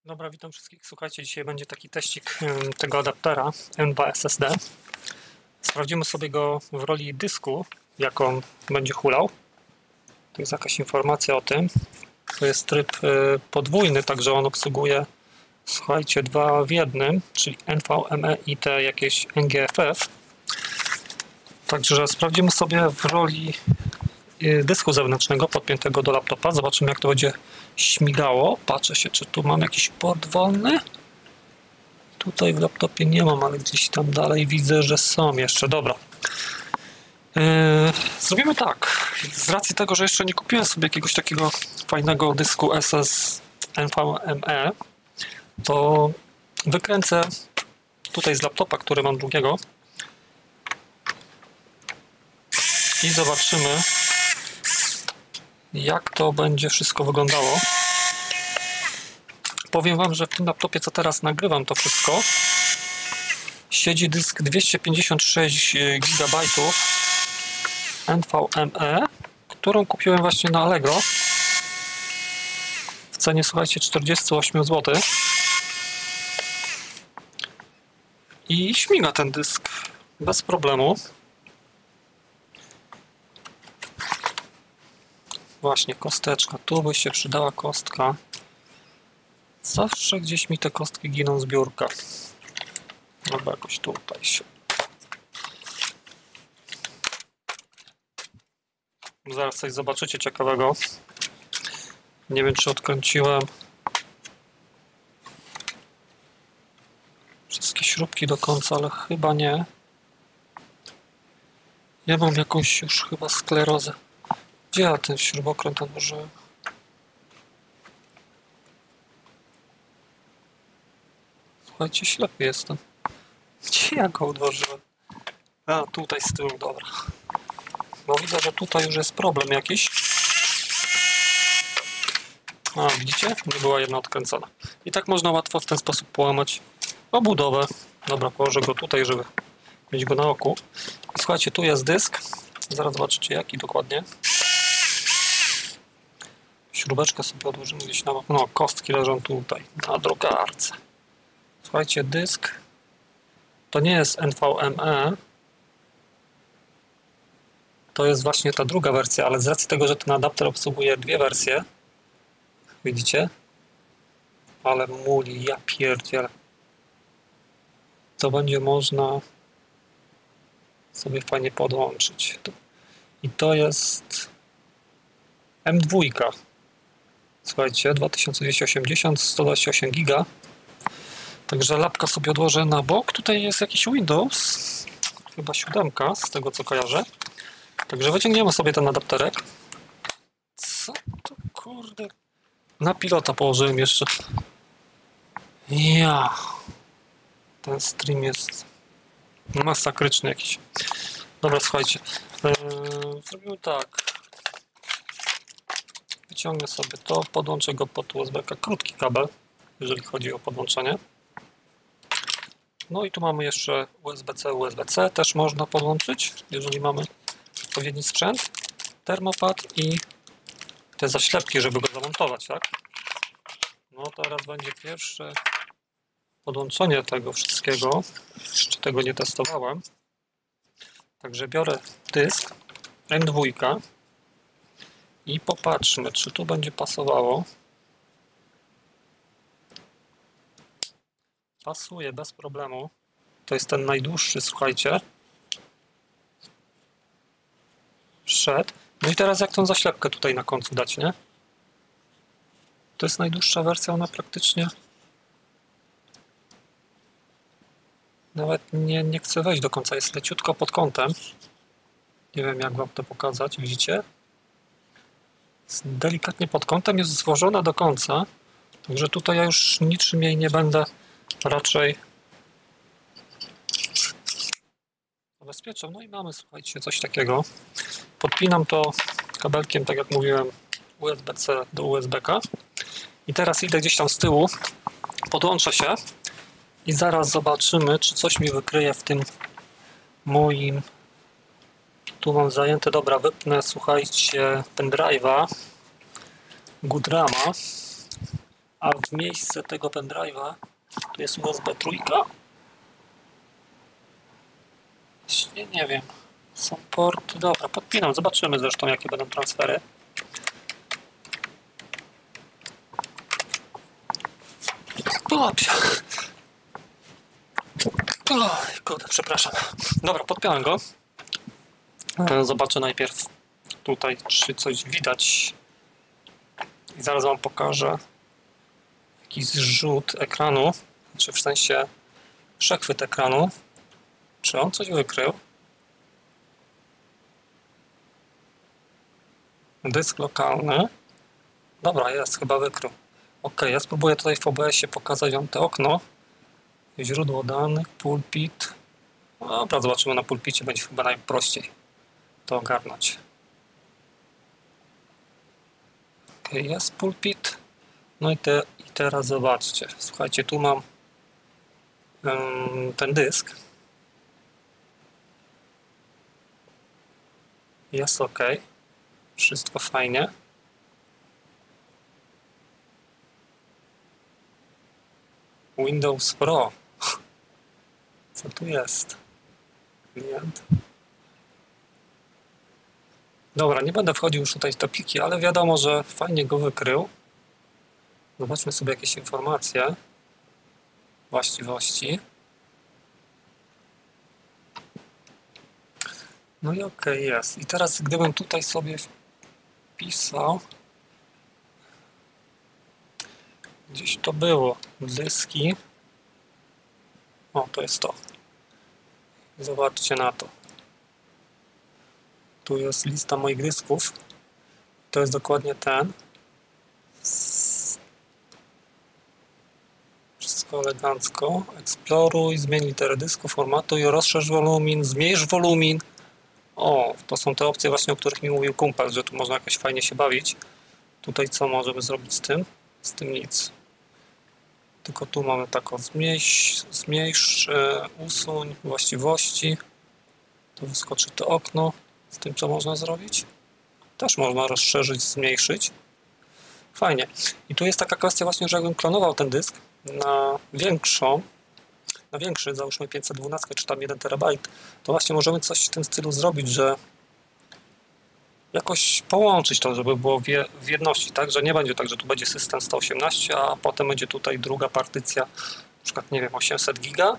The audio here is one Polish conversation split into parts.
Dobra, witam wszystkich. Słuchajcie, dzisiaj będzie taki teścik tego adaptera M2 SSD. Sprawdzimy sobie go w roli dysku, jaką będzie hulał. To jest jakaś informacja o tym. To jest tryb podwójny, także on obsługuje, słuchajcie, dwa w jednym, czyli NVMe i te jakieś NGFF. Także sprawdzimy sobie w roli dysku zewnętrznego podpiętego do laptopa. Zobaczymy, jak to będzie śmigało. Patrzę się, czy tu mam jakiś port wolny. Tutaj w laptopie nie mam, ale gdzieś tam dalej widzę, że są jeszcze. Dobra. Zrobimy tak. Z racji tego, że jeszcze nie kupiłem sobie jakiegoś takiego fajnego dysku SS NVMe, to wykręcę tutaj z laptopa, który mam drugiego, i zobaczymy, jak to będzie wszystko wyglądało. Powiem wam, że w tym laptopie, co teraz nagrywam to wszystko, siedzi dysk 256 GB NVMe, którą kupiłem właśnie na Allegro w cenie, słuchajcie, 48 zł. I śmiga ten dysk bez problemu. Właśnie, kosteczka. Tu by się przydała kostka. Zawsze gdzieś mi te kostki giną z biurka. Albo jakoś tutaj się. Zaraz coś zobaczycie ciekawego. Nie wiem, czy odkręciłem wszystkie śrubki do końca, ale chyba nie. Ja mam jakąś już chyba sklerozę. Gdzie ja ten śrubokręt odłożyłem? Słuchajcie, ślepy jestem. Gdzie ja go odłożyłem? A, tutaj z tyłu, dobra. Bo widzę, że tutaj już jest problem jakiś. A, widzicie? Nie była jedna odkręcona. I tak można łatwo w ten sposób połamać obudowę. Dobra, położę go tutaj, żeby mieć go na oku. I słuchajcie, tu jest dysk. Zaraz zobaczycie, jaki dokładnie. Śrubeczkę sobie odłożymy gdzieś na... No, kostki leżą tutaj, na drukarce. Słuchajcie, dysk to nie jest NVMe. To jest właśnie ta druga wersja, ale z racji tego, że ten adapter obsługuje dwie wersje, widzicie? Ale muli, ja pierdzielę. To będzie można sobie fajnie podłączyć. I to jest M2. Słuchajcie, 2280, 128 GB. Także lapka sobie odłożę na bok. Tutaj jest jakiś Windows, chyba 7, z tego co kojarzę. Także wyciągniemy sobie ten adapterek. Co to kurde? Na pilota położyłem jeszcze. Ja. Ten stream jest masakryczny jakiś. Dobra, słuchajcie. Zrobimy tak. Wyciągnę sobie to, podłączę go pod USB-ka. Krótki kabel, jeżeli chodzi o podłączenie. No i tu mamy jeszcze USB-C, USB-C też można podłączyć, jeżeli mamy odpowiedni sprzęt. Termopad i te zaślepki, żeby go zamontować, tak? No teraz będzie pierwsze podłączenie tego wszystkiego. Jeszcze tego nie testowałem. Także biorę dysk M2 i popatrzmy, czy tu będzie pasowało. Pasuje bez problemu. To jest ten najdłuższy, słuchajcie. Wszedł. No i teraz jak tą zaślepkę tutaj na końcu dać, nie? To jest najdłuższa wersja, ona praktycznie nawet nie chce wejść do końca. Jest leciutko pod kątem. Nie wiem, jak wam to pokazać. Widzicie? Jest delikatnie pod kątem, jest złożona do końca. Także tutaj ja już niczym jej nie będę raczej zabezpieczał. No i mamy, słuchajcie, coś takiego. Podpinam to kabelkiem, tak jak mówiłem, USB-C do USB-ka. I teraz idę gdzieś tam z tyłu, podłączę się i zaraz zobaczymy, czy coś mi wykryje w tym moim... Tu mam zajęte, dobra, wypnę, słuchajcie, pendrive'a, Goodrama. A w miejsce tego pendrive'a tu jest USB trójka. Nie wiem. Są porty. Dobra, podpinam. Zobaczymy zresztą, jakie będą transfery. Kurde, przepraszam. Dobra, podpiąłem go. Zobaczę najpierw tutaj, czy coś widać. I zaraz wam pokażę jakiś zrzut ekranu, czy w sensie przechwyt ekranu. Czy on coś wykrył? Dysk lokalny. Dobra, jest, chyba wykrył. Ok, ja spróbuję tutaj w OBS-ie pokazać wam to okno. Źródło danych, pulpit. No dobra, zobaczymy na pulpicie, będzie chyba najprościej to ogarnąć. Ok, jest pulpit. No i teraz zobaczcie. Słuchajcie, tu mam ten dysk. Jest ok. Wszystko fajnie. Windows Pro. Co tu jest? Klient. Dobra, nie będę wchodził już tutaj w te pliki, ale wiadomo, że fajnie go wykrył. Zobaczmy sobie jakieś informacje. Właściwości. No i ok, jest. I teraz gdybym tutaj sobie wpisał, gdzieś to było, dyski. O, to jest to. Zobaczcie na to. Tu jest lista moich dysków. To jest dokładnie ten. Wszystko elegancko. Eksploruj, zmień literę dysku, formatuj, rozszerz wolumin, zmniejsz wolumin. O, to są te opcje właśnie, o których mi mówił kumpel, że tu można jakoś fajnie się bawić. Tutaj co możemy zrobić z tym? Z tym nic. Tylko tu mamy taką zmniejsz, usuń właściwości. Tu wyskoczy to okno. Z tym co można zrobić? Też można rozszerzyć, zmniejszyć. Fajnie. I tu jest taka kwestia właśnie, że jakbym klonował ten dysk na większy, załóżmy 512 czy tam 1 terabajt, to właśnie możemy coś w tym stylu zrobić, że jakoś połączyć to, żeby było w jedności, tak? Że nie będzie tak, że tu będzie system 118, a potem będzie tutaj druga partycja, na przykład, nie wiem, 800 giga,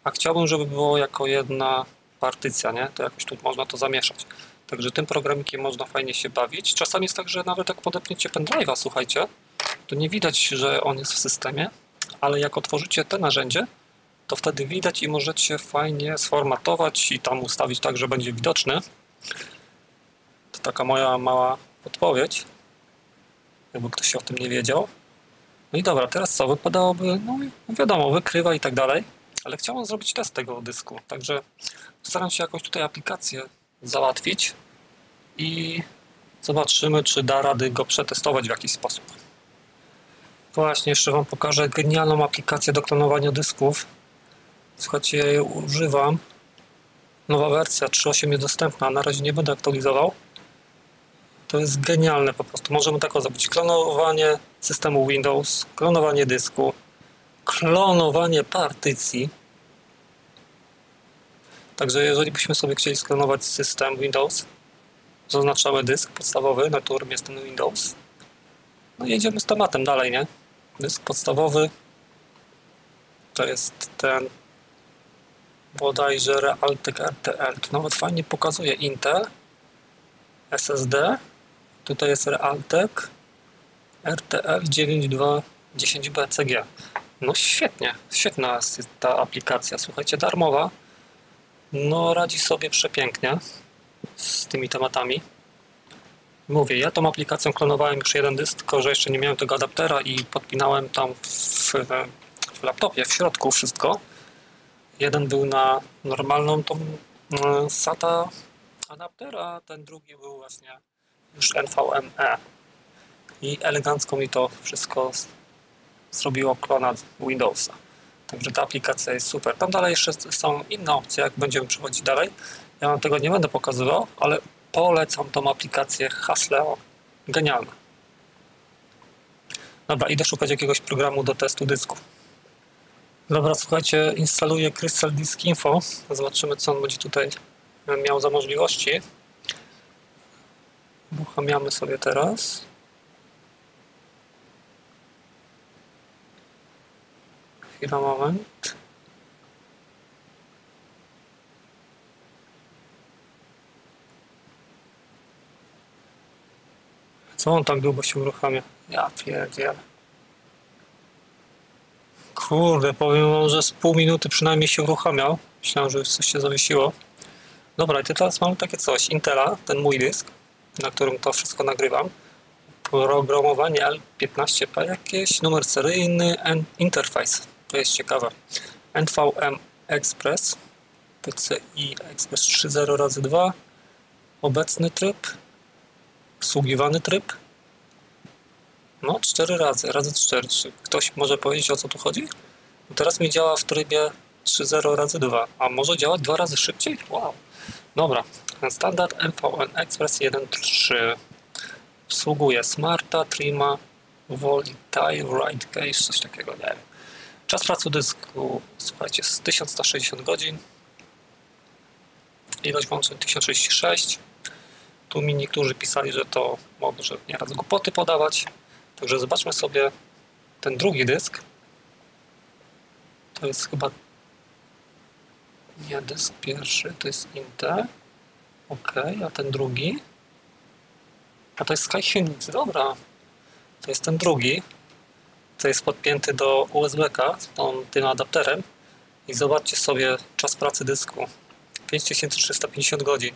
a chciałbym, żeby było jako jedna partycja, nie? To jakoś tu można to zamieszać. Także tym programikiem można fajnie się bawić. Czasami jest tak, że nawet jak podepniecie pendrive'a, słuchajcie, to nie widać, że on jest w systemie, ale jak otworzycie te narzędzie, to wtedy widać i możecie fajnie sformatować i tam ustawić tak, że będzie widoczny. To taka moja mała podpowiedź, jakby ktoś się o tym nie wiedział. No i dobra, teraz co? Wypadałoby, no wiadomo, wykrywa i tak dalej, ale chciałem zrobić test tego dysku, także postaram się jakoś tutaj aplikację załatwić i zobaczymy, czy da rady go przetestować w jakiś sposób. Właśnie, jeszcze wam pokażę genialną aplikację do klonowania dysków. Słuchajcie, ja jej używam. Nowa wersja 3.8 jest dostępna, na razie nie będę aktualizował. To jest genialne po prostu. Możemy tak zrobić. Klonowanie systemu Windows, klonowanie dysku, klonowanie partycji. Także jeżeli byśmy sobie chcieli sklonować system Windows, zaznaczamy dysk podstawowy, na którym jest ten Windows. No i jedziemy z tematem dalej, nie? Dysk podstawowy to jest ten bodajże Realtek RTL. Tu nawet fajnie pokazuje Intel SSD. Tutaj jest Realtek RTL 9210B CG. No świetnie, świetna jest ta aplikacja. Słuchajcie, darmowa. No radzi sobie przepięknie z tymi tematami. Mówię, ja tą aplikacją klonowałem już jeden dysk, tylko że jeszcze nie miałem tego adaptera i podpinałem tam w laptopie, w środku wszystko. Jeden był na normalną tą SATA adapter, a ten drugi był właśnie już NVMe. I elegancko mi to wszystko zrobiło klona Windowsa. Także ta aplikacja jest super. Tam dalej jeszcze są inne opcje, jak będziemy przechodzić dalej. Ja wam tego nie będę pokazywał, ale polecam tą aplikację Hasleo. Genialna. Dobra, idę szukać jakiegoś programu do testu dysku. Dobra, słuchajcie, instaluję Crystal Disk Info. Zobaczymy, co on będzie tutaj miał za możliwości. Uruchamiamy sobie teraz. Chwila, moment. Co on tak długo się uruchamia? Ja pierdzielę. Kurde, powiem wam, że z pół minuty przynajmniej się uruchamiał. Myślałem, że już coś się zawiesiło. Dobra, i teraz mamy takie coś. Intela, ten mój dysk, na którym to wszystko nagrywam. Programowanie L15P jakieś, numer seryjny, interfejs. To jest ciekawe. NVM Express, PCI Express 3.0 razy 2, obecny tryb, obsługiwany tryb. No, 4 razy 4. Czy ktoś może powiedzieć, o co tu chodzi? Teraz mi działa w trybie 3.0 razy 2, a może działać 2 razy szybciej? Wow. Dobra, standard NVM Express 1.3. Obsługuje Smarta, Trima, Volitaire, Write Cache, coś takiego, nie wiem. Czas pracy dysku, słuchajcie, jest 1160 godzin. Ilość włączeń 1036. Tu mi niektórzy pisali, że to może nieraz głupoty podawać. Także zobaczmy sobie ten drugi dysk. To jest chyba nie dysk pierwszy, to jest Intel. Ok, a ten drugi? A to jest Skyhunix, dobra. To jest ten drugi. To jest podpięty do USB-ka tym adapterem. I zobaczcie sobie czas pracy dysku. 5350 godzin.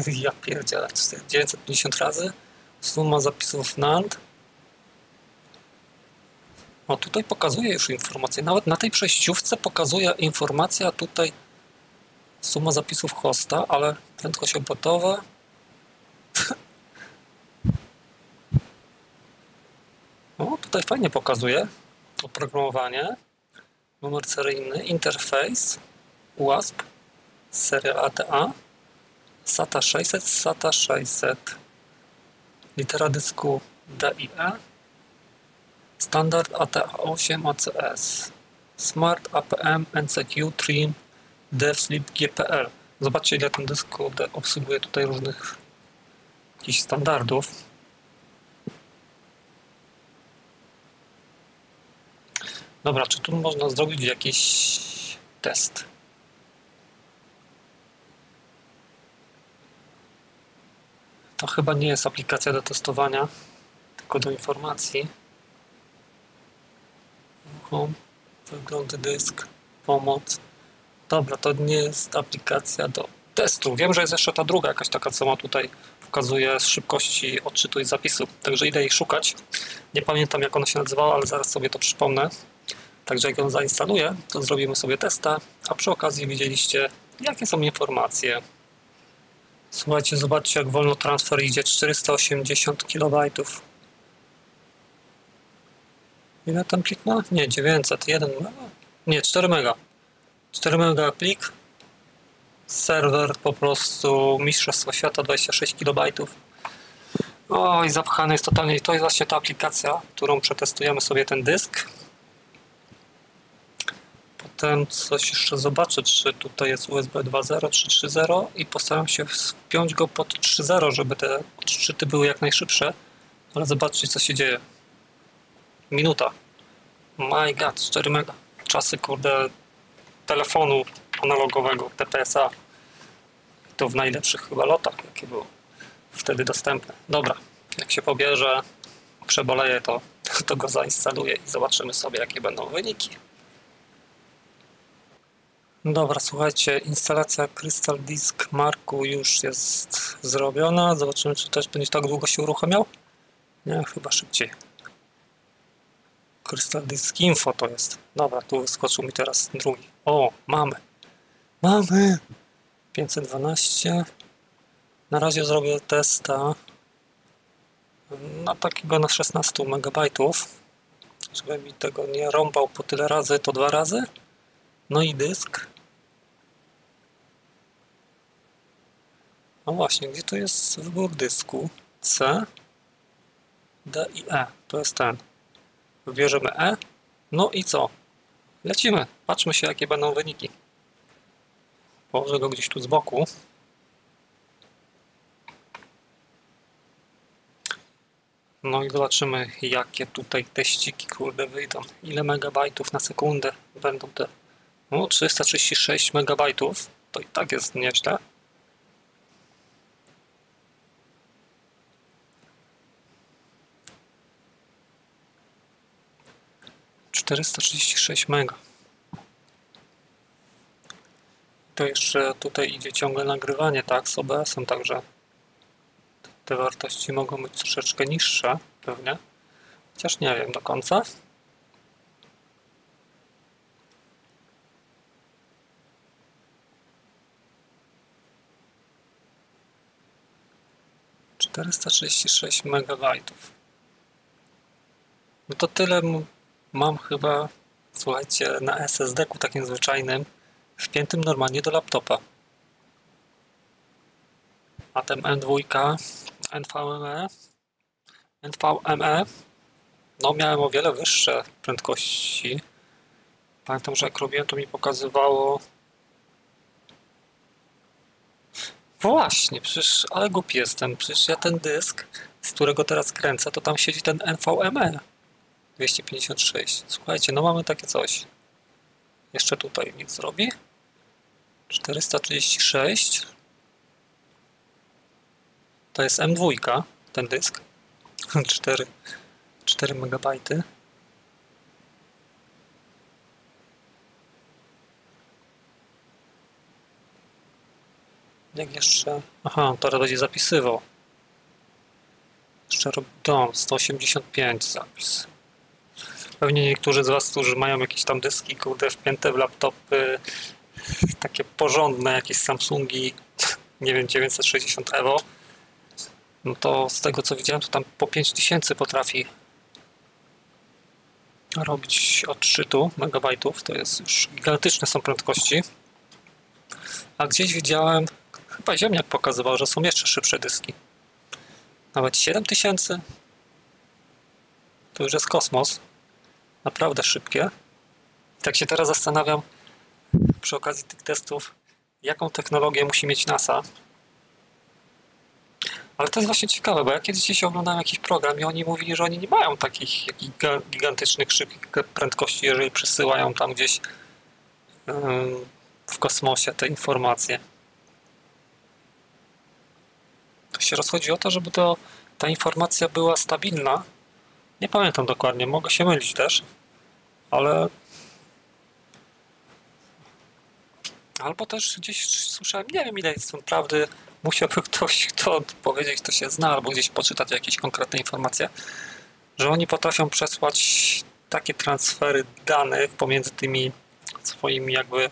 Ja pierdzielę, 950 razy. Suma zapisów NAND. O, tutaj pokazuje już informację. Nawet na tej przejściówce pokazuje informacja, a tutaj suma zapisów hosta, ale prędkość obrotowa. O, tutaj fajnie pokazuje oprogramowanie. Numer seryjny, interfejs, UASP, seria ATA, SATA 600, SATA 600, litera dysku DIE, standard ATA8 ACS, Smart APM NCQ Trim DevSlip GPL. Zobaczcie, ile ten dysk obsługuje tutaj różnych jakichś standardów. Dobra, czy tu można zrobić jakiś test? To chyba nie jest aplikacja do testowania, tylko do informacji. Wygląd dysk, pomoc. Dobra, to nie jest aplikacja do testu. Wiem, że jest jeszcze ta druga jakaś taka, co ma tutaj pokazuje szybkości odczytu i zapisu. Także idę jej szukać. Nie pamiętam, jak ona się nazywała, ale zaraz sobie to przypomnę. Także jak ją zainstaluję, to zrobimy sobie testa, a przy okazji widzieliście, jakie są informacje. Słuchajcie, zobaczcie, jak wolno transfer idzie, 480 KB. Ile tam plik ma? Nie, 900, 1 mega? Nie, 4 mega. 4 mega plik. Serwer po prostu Mistrzostwo Świata, 26 KB. Oj, zapchany jest totalnie. To jest właśnie ta aplikacja, którą przetestujemy sobie ten dysk. Potem coś jeszcze zobaczę, czy tutaj jest USB 2.0 czy 3.0 i postaram się wpiąć go pod 3.0, żeby te odczyty były jak najszybsze. Ale zobaczcie, co się dzieje. Minuta. My god, 4 mega. Czasy, kurde, telefonu analogowego, TPSA. To w najlepszych chyba lotach, jakie było wtedy dostępne. Dobra, jak się pobierze, przeboleję to go zainstaluję i zobaczymy sobie, jakie będą wyniki. Dobra, słuchajcie, instalacja Crystal Disk Marku już jest zrobiona. Zobaczymy, czy też będzie tak długo się uruchamiał. Nie, chyba szybciej. Crystal Disk Info to jest. Dobra, tu wyskoczył mi teraz drugi. O, mamy! 512. Na razie zrobię testa na takiego na 16 MB, żeby mi tego nie rąbał po tyle razy, to 2 razy. No i dysk. No właśnie, gdzie tu jest wybór dysku? C, D i E. To jest ten. Wybierzemy E. No i co? Lecimy. Patrzmy się, jakie będą wyniki. Położę go gdzieś tu z boku. No i zobaczymy, jakie tutaj teściki, kurde, wyjdą. Ile megabajtów na sekundę będą te... No, 336 megabajtów. To i tak jest nieźle. ...436 mega. To jeszcze tutaj idzie ciągle nagrywanie, tak, z OBS-em, także te wartości mogą być troszeczkę niższe, pewnie. Chociaż nie wiem do końca. ...436 megabajtów. No to tyle mam chyba, słuchajcie, na SSD-ku takim zwyczajnym, wpiętym normalnie do laptopa. A ten M2, NVMe, no miałem o wiele wyższe prędkości. Pamiętam, że jak robiłem, to mi pokazywało... Właśnie, przecież, ale głupi jestem, przecież ja ten dysk, z którego teraz kręcę, to tam siedzi ten NVMe 256. Słuchajcie, no mamy takie coś. Jeszcze tutaj niech zrobi. 436. To jest M2, ten dysk. 4 megabajty. Jak jeszcze... Aha, teraz będzie zapisywał. Jeszcze dom, 185 zapis. Pewnie niektórzy z was, którzy mają jakieś tam dyski, kurde, wpięte w laptopy, takie porządne, jakieś Samsungi, nie wiem, 960 EVO, no to z tego co widziałem, to tam po 5000 potrafi robić odczytu megabajtów, to jest już gigantyczne są prędkości. A gdzieś widziałem, chyba Ziemniak pokazywał, że są jeszcze szybsze dyski. Nawet 7000. To już jest kosmos. Naprawdę szybkie. Tak się teraz zastanawiam przy okazji tych testów, jaką technologię musi mieć NASA. Ale to jest właśnie ciekawe, bo ja kiedyś dzisiaj oglądałem jakiś program i oni mówili, że oni nie mają takich gigantycznych, szybkich prędkości, jeżeli przesyłają tam gdzieś w kosmosie te informacje. To się rozchodzi o to, żeby ta informacja była stabilna. Nie pamiętam dokładnie, mogę się mylić też, ale... Albo też gdzieś słyszałem, nie wiem ile jest tam prawdy, musiałby ktoś, kto powiedzieć, kto się zna, albo gdzieś poczytać jakieś konkretne informacje, że oni potrafią przesłać takie transfery danych pomiędzy tymi swoimi jakby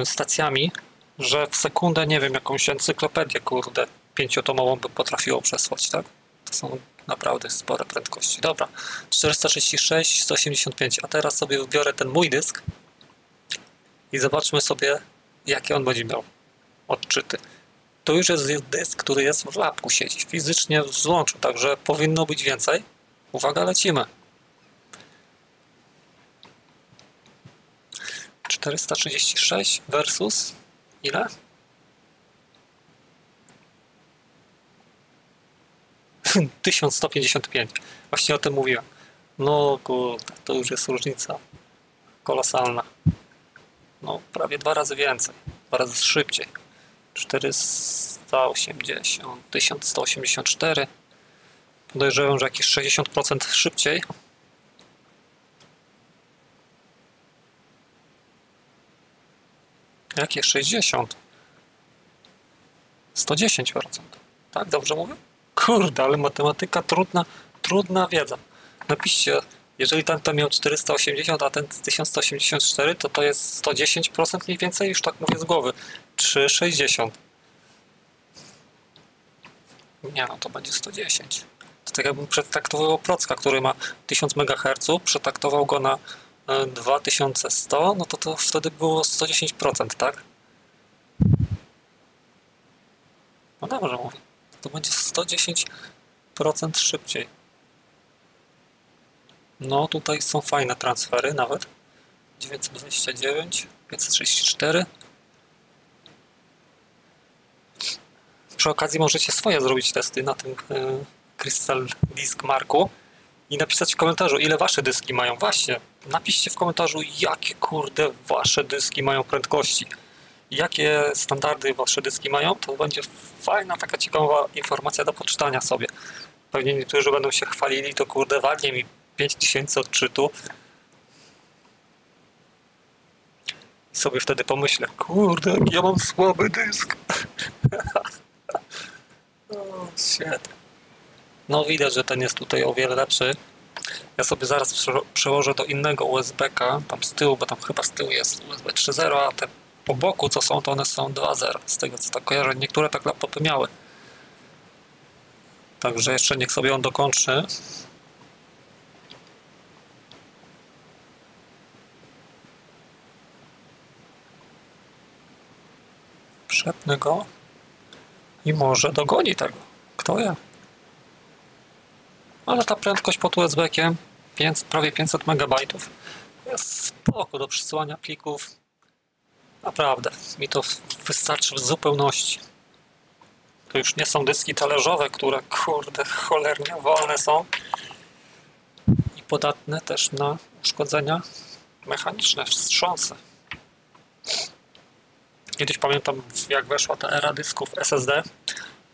stacjami, że w sekundę, nie wiem, jakąś encyklopedię, kurde, 5-tomową by potrafiło przesłać, tak? To są naprawdę spore prędkości. Dobra, 436, 185, a teraz sobie wybiorę ten mój dysk i zobaczmy sobie, jakie on będzie miał odczyty. To już jest dysk, który jest w lapku, siedzi fizycznie w złączu, także powinno być więcej. Uwaga, lecimy. 436 versus ile? 1155. Właśnie o tym mówiłem. No kurde, to już jest różnica kolosalna. No prawie 2 razy więcej, 2 razy szybciej. 480, 1184. Podejrzewam, że jakieś 60% szybciej. Jakie 60? 110%. Tak, dobrze mówię? Kurde, ale matematyka trudna wiedza. Napiszcie, jeżeli tamten miał 480, a ten 1184, to jest 110% mniej więcej, już tak mówię z głowy. 360. Nie no, to będzie 110. To tak jakbym przetraktował procka, który ma 1000 MHz, przetraktował go na 2100, no to wtedy było 110%, tak? No dobrze mówię. To będzie 110% szybciej. No tutaj są fajne transfery nawet. 929, 534. Przy okazji możecie swoje zrobić testy na tym Crystal Disk Marku i napisać w komentarzu, ile wasze dyski mają. Właśnie, napiszcie w komentarzu, jakie kurde wasze dyski mają prędkości. Jakie standardy wasze dyski mają, to będzie fajna, taka ciekawa informacja do poczytania sobie. Pewnie niektórzy będą się chwalili, to kurde ładnie mi 5000 odczytu. I sobie wtedy pomyślę, kurde, jaki ja mam słaby dysk. Oh, shit. No widać, że ten jest tutaj o wiele lepszy. Ja sobie zaraz przełożę do innego USB-ka, tam z tyłu, bo tam chyba z tyłu jest USB 3.0, a te po boku co są, to one są 2.0, z tego co tak kojarzę. Niektóre tak laptopy miały. Także jeszcze niech sobie on dokończy. Przepnę go i może dogoni tego. Kto wie? Ale ta prędkość pod USB-kiem, prawie 500 MB, jest spoko do przesyłania plików. Naprawdę, mi to wystarczy w zupełności. To już nie są dyski talerzowe, które kurde cholernie wolne są i podatne też na uszkodzenia mechaniczne, wstrząsy. Kiedyś pamiętam, jak weszła ta era dysków SSD,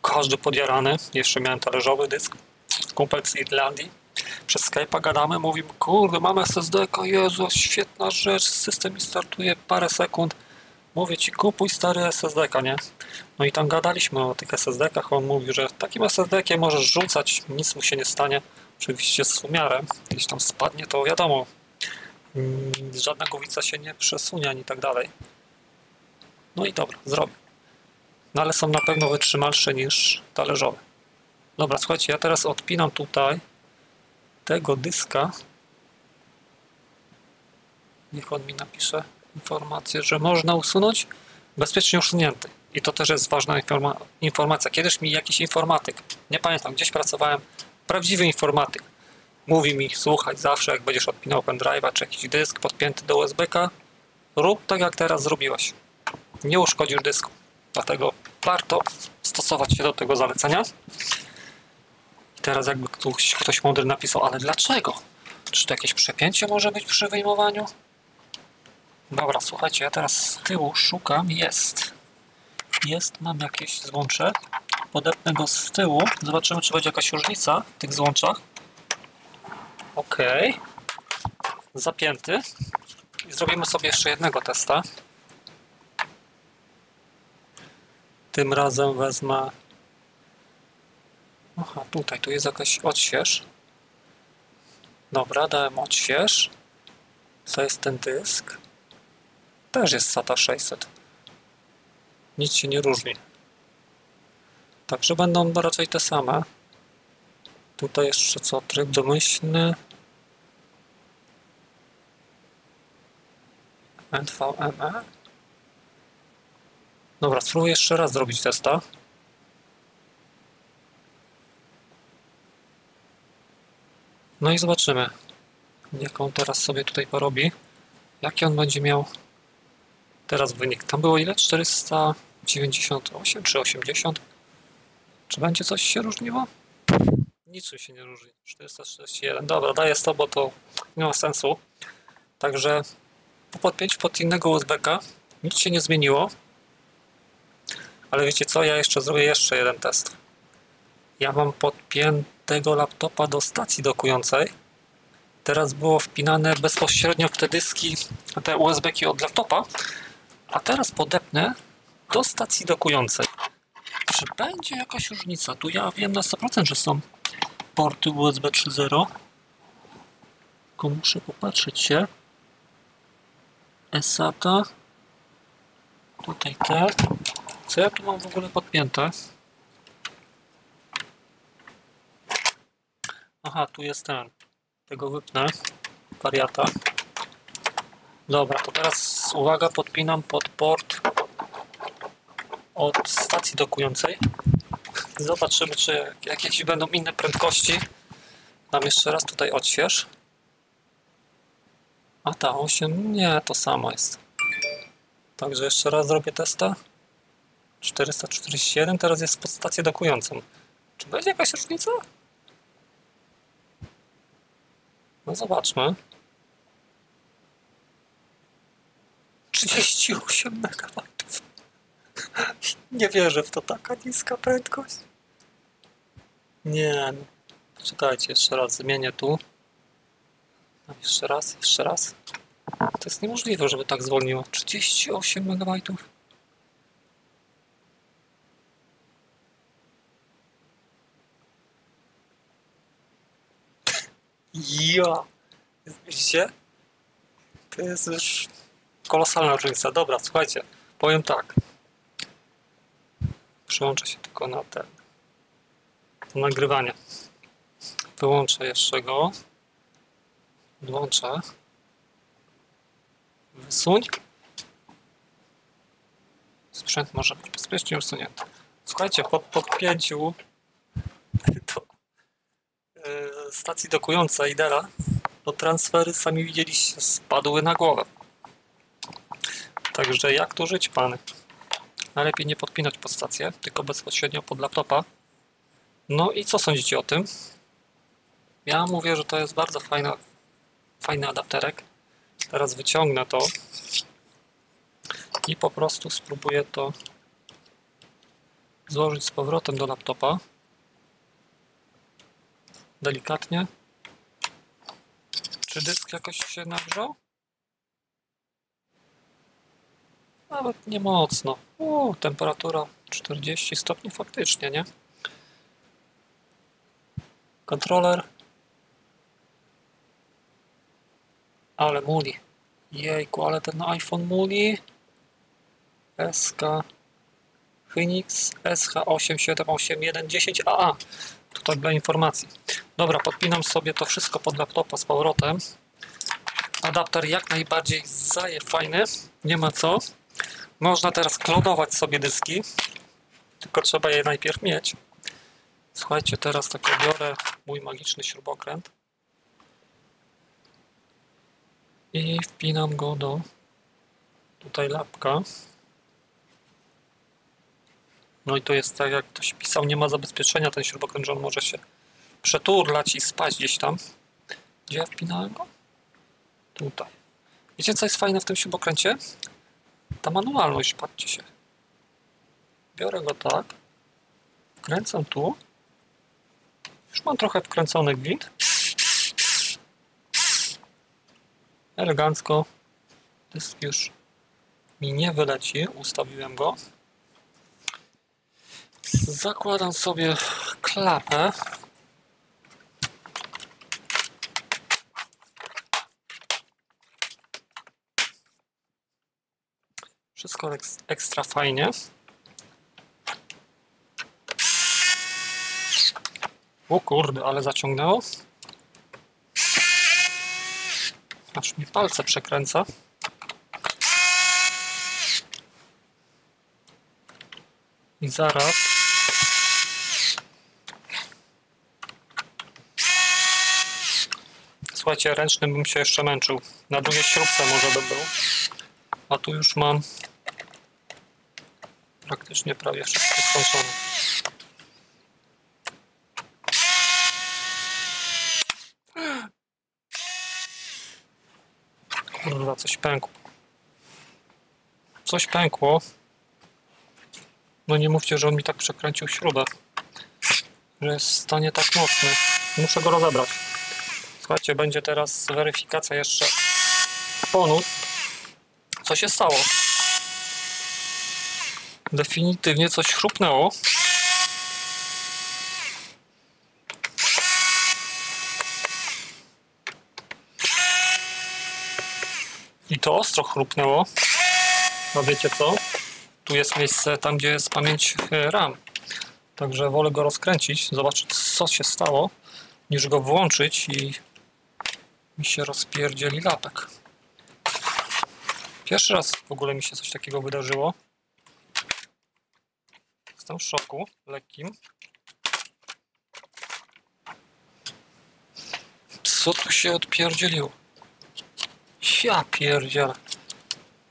każdy podjarany, jeszcze miałem talerzowy dysk, kumpel z Irlandii, przez Skype'a gadamy, mówimy, kurde, mamy SSD-ka, Jezu, świetna rzecz, system mi startuje parę sekund, mówię ci, kupuj stary SSD-ka, nie? No i tam gadaliśmy o tych SSD-kach, on mówił, że takim SSD-kiem możesz rzucać, nic mu się nie stanie, oczywiście z umiarem, gdzieś tam spadnie, to wiadomo, żadna głowica się nie przesunie, ani tak dalej. No i dobra, zrobię. No ale są na pewno wytrzymalsze niż talerzowe. Dobra, słuchajcie, ja teraz odpinam tutaj tego dyska. Niech on mi napisze informację, że można usunąć. Bezpiecznie usunięty. I to też jest ważna informacja. Kiedyś mi jakiś informatyk, nie pamiętam, gdzieś pracowałem, prawdziwy informatyk, mówi mi, słuchaj, zawsze jak będziesz odpinał pendrive'a czy jakiś dysk podpięty do USB-ka, rób tak jak teraz zrobiłeś. Nie uszkodzisz dysku. Dlatego warto stosować się do tego zalecenia. I teraz jakby ktoś mądry napisał, ale dlaczego? Czy to jakieś przepięcie może być przy wyjmowaniu? Dobra, słuchajcie, ja teraz z tyłu szukam, jest, mam jakieś złącze, podepnę go z tyłu, zobaczymy, czy będzie jakaś różnica w tych złączach. Ok, zapięty. I zrobimy sobie jeszcze jednego testa. Tym razem wezmę... Aha, tutaj, tu jest jakaś odśwież. Dobra, dałem odśwież. Co jest ten dysk? Też jest SATA 600. Nic się nie różni. Także będą raczej te same. Tutaj jeszcze co? Tryb domyślny. NVMe. Dobra, spróbuję jeszcze raz zrobić testa. No i zobaczymy, jak on teraz sobie tutaj porobi. Jaki on będzie miał teraz wynik. Tam było ile? 498 czy 80? Czy będzie coś się różniło? Niczym się nie różni. 441. Dobra, daję 100, bo to nie ma sensu. Także po podpięciu pod innego USB-ka nic się nie zmieniło. Ale wiecie co? Ja jeszcze zrobię jeszcze jeden test. Ja mam podpiętego laptopa do stacji dokującej. Teraz było wpinane bezpośrednio w te dyski, te USB-ki od laptopa. A teraz podepnę do stacji dokującej. Czy będzie jakaś różnica? Tu ja wiem na 100%, że są porty USB 3.0. Tylko muszę popatrzeć się. eSATA. Tutaj te. Co ja tu mam w ogóle podpięte? Aha, tu jest ten. Tego wypnę. Wariata. Dobra, to teraz uwaga, podpinam pod port od stacji dokującej. Zobaczymy, czy jakieś będą inne prędkości. Dam jeszcze raz tutaj odśwież. A ta 8? Nie, to samo jest. Także jeszcze raz zrobię testa. 447, teraz jest pod stację dokującą. Czy będzie jakaś różnica? No zobaczmy. 38 MB. Nie wierzę w to, taka niska prędkość. Nie, no. Czekajcie, jeszcze raz zmienię tu. No, jeszcze raz, jeszcze raz. To jest niemożliwe, żeby tak zwolniło. 38 MB. Ja! Widzicie? To jest już kolosalna różnica. Dobra, słuchajcie, powiem tak. Przyłączę się tylko na to nagrywanie. Wyłączę jeszcze go. Włączę. Wysuń. Sprzęt może być bezpiecznie usunięty. Słuchajcie, po podpięciu do stacji dokującej Idera, to transfery, sami widzieliście, spadły na głowę. Także jak tu żyć, pany? Najlepiej nie podpinać pod stację, tylko bezpośrednio pod laptopa. No i co sądzicie o tym? Ja mówię, że to jest bardzo fajny adapterek. Teraz wyciągnę to i po prostu spróbuję to złożyć z powrotem do laptopa. Delikatnie. Czy dysk jakoś się nagrzał? Nawet nie mocno. Temperatura 40 stopni faktycznie, nie? Kontroler. Ale muli. Jejku, ale ten iPhone muli. SK Phoenix SH878110AA. Tutaj dla informacji. Dobra, podpinam sobie to wszystko pod laptopa z powrotem. Adapter jak najbardziej zaje fajny. Nie ma co. Można teraz klonować sobie dyski. Tylko trzeba je najpierw mieć. Słuchajcie, teraz tak biorę mój magiczny śrubokręt. I wpinam go do tutaj lapka. No i to jest tak, jak ktoś pisał, nie ma zabezpieczenia ten śrubokręt, że on może się przeturlać i spać gdzieś tam. Gdzie ja wpinałem go? Tutaj. Wiecie, co jest fajne w tym śrubokręcie? Ta manualność, patrzcie się. Biorę go tak, wkręcam tu. Już mam trochę wkręcony gwint. Elegancko. Dysk już mi nie wyleci, ustawiłem go. Zakładam sobie klapę. Wszystko ekstra fajnie. O kurde, ale zaciągnęło. Aż mi palce przekręca. I zaraz słuchajcie, ręcznym bym się jeszcze męczył. Na drugiej śrubce może by był. A tu już mam praktycznie prawie wszystko skończone. Kurwa, coś pękło. Coś pękło. No nie mówcie, że on mi tak przekręcił śrubę. Że jest w stanie tak mocny. Muszę go rozebrać. Słuchajcie, będzie teraz weryfikacja jeszcze bonus. Co się stało? Definitywnie coś chrupnęło. I to ostro chrupnęło. A wiecie co? Tu jest miejsce tam, gdzie jest pamięć RAM. Także wolę go rozkręcić, zobaczyć, co się stało, niż go włączyć i mi się rozpierdzieli lapek. Pierwszy raz w ogóle mi się coś takiego wydarzyło. Jestem w szoku lekkim. Co tu się odpierdzieliło? Ja pierdzielę.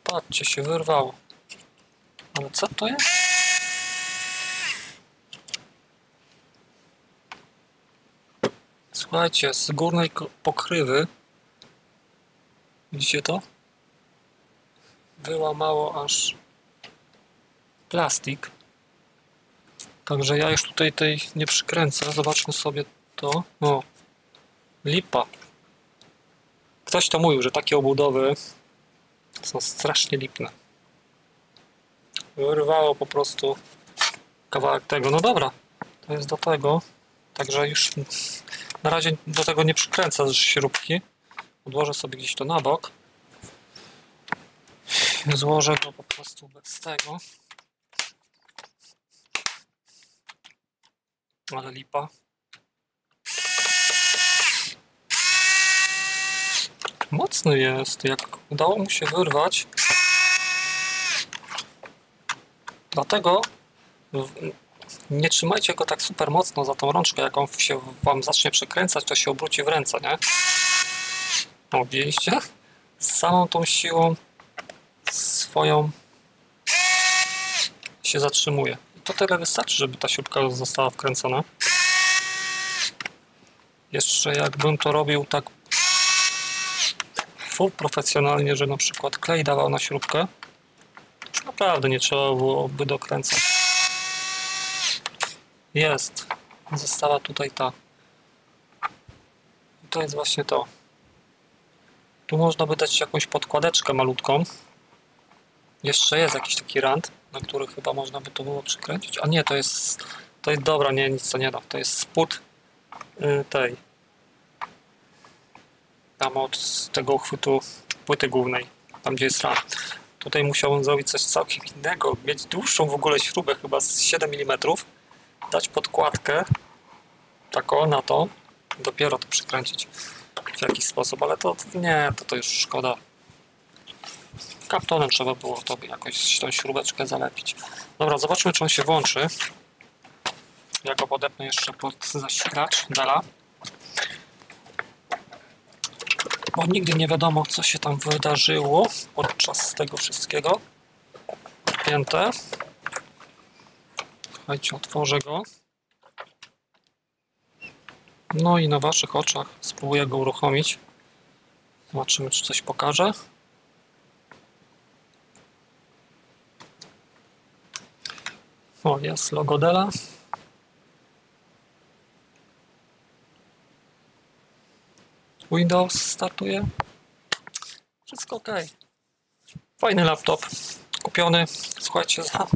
Patrzcie, się wyrwało. Ale co to jest? Słuchajcie, z górnej pokrywy, widzicie to? Wyłamało aż plastik. Także ja już tutaj tej nie przykręcę. Zobaczmy sobie to. O, lipa. Ktoś to mówił, że takie obudowy są strasznie lipne. Wyrwało po prostu kawałek tego. No dobra, to jest do tego. Także już na razie do tego nie przykręcę z śrubki. Odłożę sobie gdzieś to na bok. Złożę go po prostu bez tego. Ale lipa. Mocny jest, jak udało mu się wyrwać. Dlatego nie trzymajcie go tak super mocno za tą rączkę, jak on się wam zacznie przekręcać, to się obróci w ręce, nie? No, widzieliście? Z samą tą siłą swoją się zatrzymuje. I to tyle wystarczy, żeby ta śrubka została wkręcona. Jeszcze jakbym to robił tak full profesjonalnie, że na przykład klej dawał na śrubkę, już naprawdę nie trzeba byłoby dokręcać. Jest. Została tutaj ta. I to jest właśnie to. Tu można by dać jakąś podkładeczkę malutką. Jeszcze jest jakiś taki rand, na który chyba można by to było przykręcić. A nie, to jest dobra, nie, nic to nie da. To jest spód tej. Tam od tego uchwytu płyty głównej, tam gdzie jest ram. Tutaj musiałem zrobić coś całkiem innego, mieć dłuższą w ogóle śrubę, chyba z 7 mm, dać podkładkę, taką na to, dopiero to przykręcić w jakiś sposób, ale to nie, to już szkoda. Kaptonem trzeba było to jakoś tą śrubeczkę zalepić. Dobra, zobaczmy, czy on się włączy. Ja go podepnę jeszcze pod zasilacz Dela. Bo nigdy nie wiadomo, co się tam wydarzyło podczas tego wszystkiego. Pięte. Słuchajcie, otworzę go. No i na waszych oczach spróbuję go uruchomić. Zobaczymy, czy coś pokaże. O, jest logo Dela. Windows startuje. Wszystko ok. Fajny laptop. Kupiony, słuchajcie, za,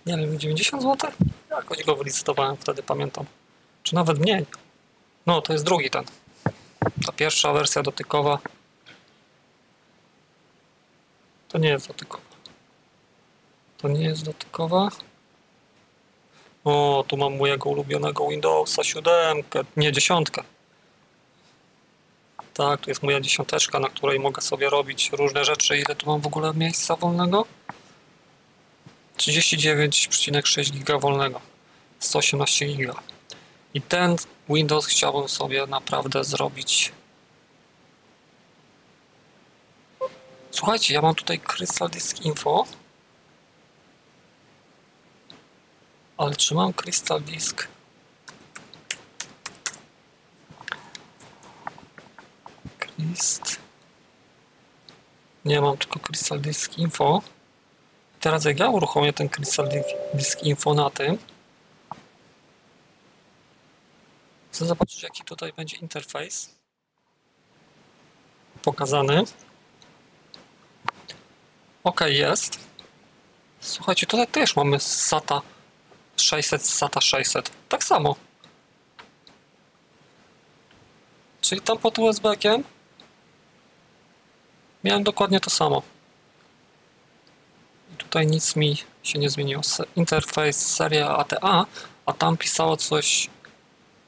nie wiem, 90 zł? Jakoś go wylicytowałem wtedy, pamiętam. Czy nawet mniej. No, to jest drugi ten. Ta pierwsza wersja dotykowa. To nie jest dotykowa. To nie jest dotykowa. O, tu mam mojego ulubionego Windowsa 7, nie 10. Tak, tu jest moja 10, na której mogę sobie robić różne rzeczy. Ile tu mam w ogóle miejsca wolnego? 39,6 giga wolnego. 118 giga. I ten Windows chciałbym sobie naprawdę zrobić. Słuchajcie, ja mam tutaj Crystal Disk Info. Ale czy mam Crystal Disk? Nie mam tylko Crystal Disk Info. Teraz jak ja uruchomię ten Crystal Disk Info na tym, chcę zobaczyć, jaki tutaj będzie interfejs pokazany. OK, jest. Słuchajcie, tutaj też mamy SATA 600, SATA 600. Tak samo. Czyli tam pod USB-kiem miałem dokładnie to samo. I tutaj nic mi się nie zmieniło. Interfejs seria ATA, a tam pisało coś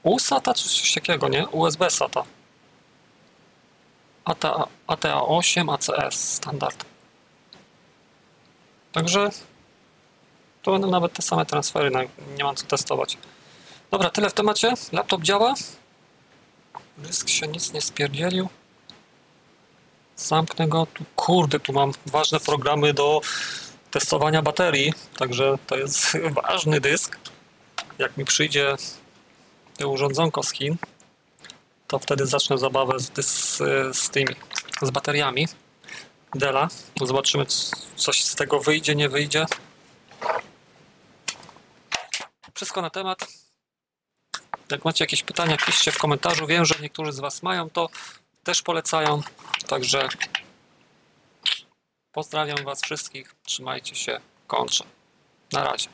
USATA czy coś takiego, nie? USB SATA. ATA 8, ACS standard. Także to będą nawet te same transfery, nie mam co testować. Dobra, tyle w temacie. Laptop działa. Dysk się nic nie spierdzielił. Zamknę go. Tu, kurde, tu mam ważne programy do testowania baterii, także to jest ważny dysk. Jak mi przyjdzie to urządzonko z Chin, to wtedy zacznę zabawę z bateriami Della. Zobaczymy, coś z tego wyjdzie, nie wyjdzie. Wszystko na temat. Jak macie jakieś pytania, piszcie w komentarzu. Wiem, że niektórzy z Was mają to, też polecają. Także pozdrawiam Was wszystkich. Trzymajcie się. Kończę. Na razie.